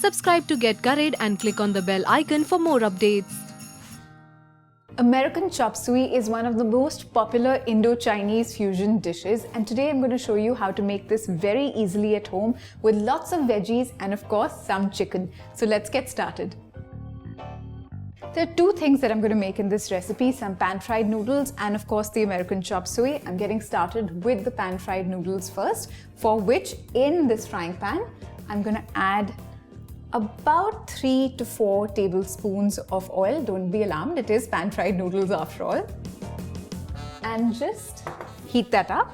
Subscribe to get Curried and click on the bell icon for more updates. American Chopsuey is one of the most popular Indo-Chinese fusion dishes, and today I'm going to show you how to make this very easily at home with lots of veggies and of course some chicken. So let's get started. There are two things that I'm going to make in this recipe, some pan-fried noodles and of course the American Chopsuey. I'm getting started with the pan-fried noodles first, for which in this frying pan I'm going to add about 3 to 4 tablespoons of oil. Don't be alarmed, it is pan-fried noodles after all. And just heat that up.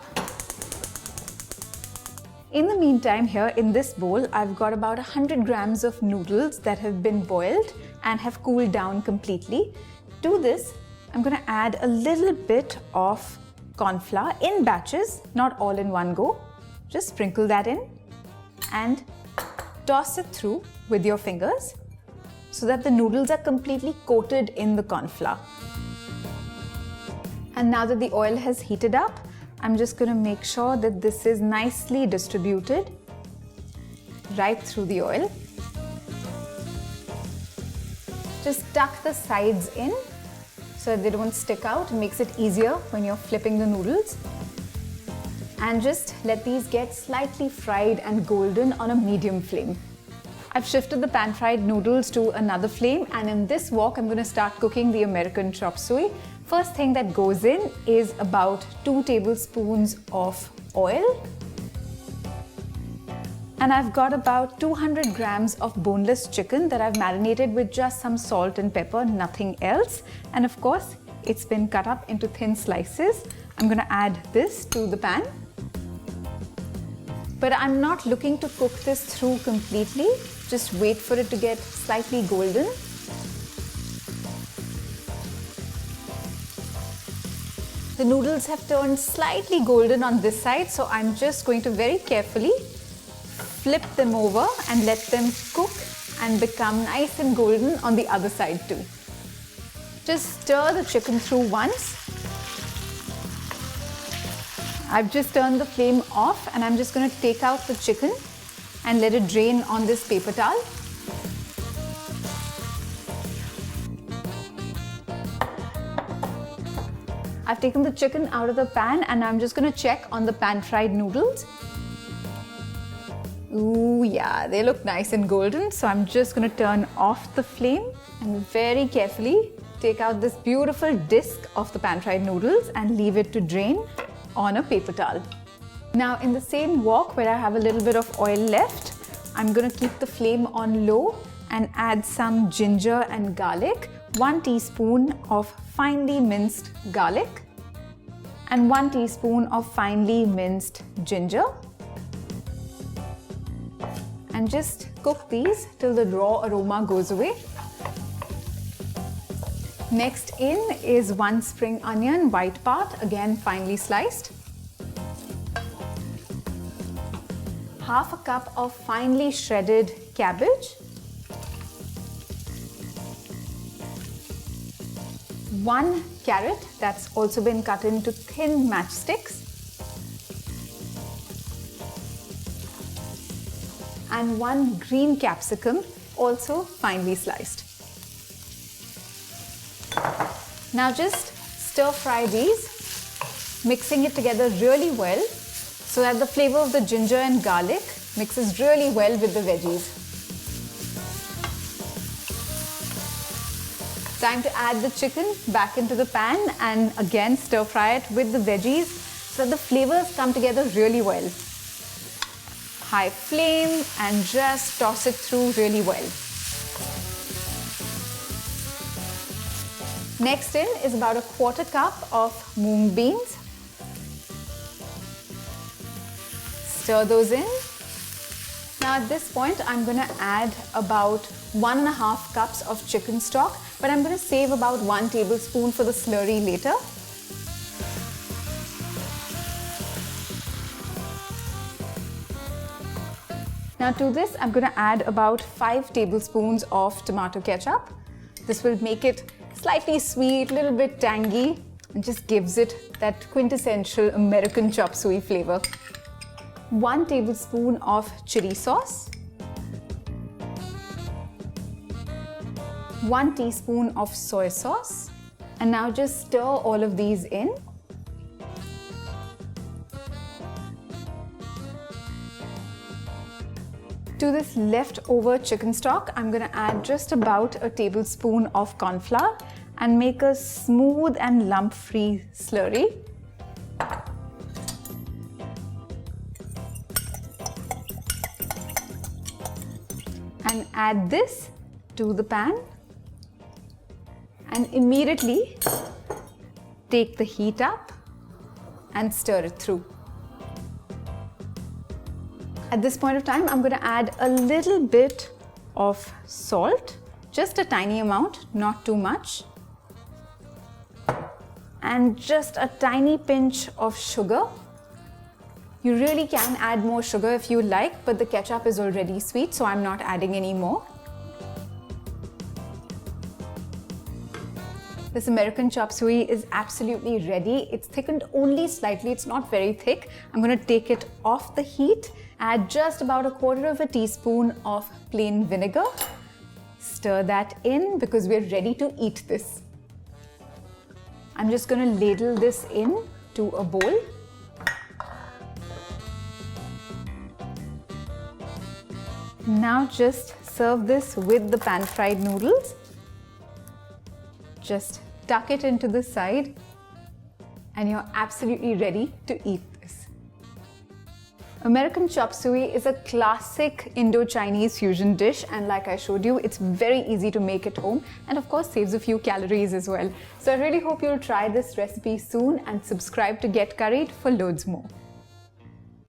In the meantime, here in this bowl, I've got about 100 grams of noodles that have been boiled and have cooled down completely. To this, I'm going to add a little bit of cornflour in batches, not all in one go. Just sprinkle that in and toss it through with your fingers so that the noodles are completely coated in the cornflour. And now that the oil has heated up, I'm just going to make sure that this is nicely distributed right through the oil. Just tuck the sides in so that they don't stick out. It makes it easier when you're flipping the noodles. And just let these get slightly fried and golden on a medium flame. I've shifted the pan-fried noodles to another flame, and in this wok I'm going to start cooking the American Chopsuey. First thing that goes in is about 2 tablespoons of oil. And I've got about 200 grams of boneless chicken that I've marinated with just some salt and pepper, nothing else. And of course, it's been cut up into thin slices. I'm going to add this to the pan. But I'm not looking to cook this through completely. Just wait for it to get slightly golden. The noodles have turned slightly golden on this side, so I'm just going to very carefully flip them over and let them cook and become nice and golden on the other side too. Just stir the chicken through once. I've just turned the flame off and I'm just going to take out the chicken and let it drain on this paper towel. I've taken the chicken out of the pan and I'm just going to check on the pan-fried noodles. Ooh, yeah, they look nice and golden. So I'm just going to turn off the flame and very carefully take out this beautiful disc of the pan-fried noodles and leave it to drain on a paper towel. Now in the same wok where I have a little bit of oil left, I'm going to keep the flame on low and add some ginger and garlic, 1 teaspoon of finely minced garlic and 1 teaspoon of finely minced ginger. And just cook these till the raw aroma goes away. Next in is 1 spring onion, white part, again finely sliced. Half a cup of finely shredded cabbage. 1 carrot that's also been cut into thin matchsticks. And 1 green capsicum, also finely sliced. Now just stir fry these, mixing it together really well so that the flavor of the ginger and garlic mixes really well with the veggies. Time to add the chicken back into the pan and again stir fry it with the veggies so that the flavors come together really well. High flame and just toss it through really well. Next in is about a 1/4 cup of mung beans. Stir those in. Now at this point I'm going to add about 1.5 cups of chicken stock, but I'm going to save about 1 tablespoon for the slurry later. Now to this I'm going to add about 5 tablespoons of tomato ketchup. This will make it slightly sweet, a little bit tangy, and just gives it that quintessential American Chopsuey flavor. 1 tablespoon of chilli sauce. 1 teaspoon of soy sauce. And now just stir all of these in. To this leftover chicken stock, I'm going to add just about a tablespoon of cornflour and make a smooth and lump-free slurry. And add this to the pan and immediately take the heat up and stir it through. At this point of time, I'm going to add a little bit of salt, just a tiny amount, not too much, and just a tiny pinch of sugar. You really can add more sugar if you like, but the ketchup is already sweet, so I'm not adding any more. This American Chopsuey is absolutely ready. It's thickened only slightly, it's not very thick. I'm going to take it off the heat, add just about 1/4 teaspoon of plain vinegar. Stir that in because we're ready to eat this. I'm just going to ladle this in to a bowl. Now just serve this with the pan-fried noodles. Just tuck it into the side and you're absolutely ready to eat this. American Chopsuey is a classic Indo-Chinese fusion dish, and like I showed you, it's very easy to make at home and of course saves a few calories as well. So I really hope you'll try this recipe soon and subscribe to Get Curried for loads more.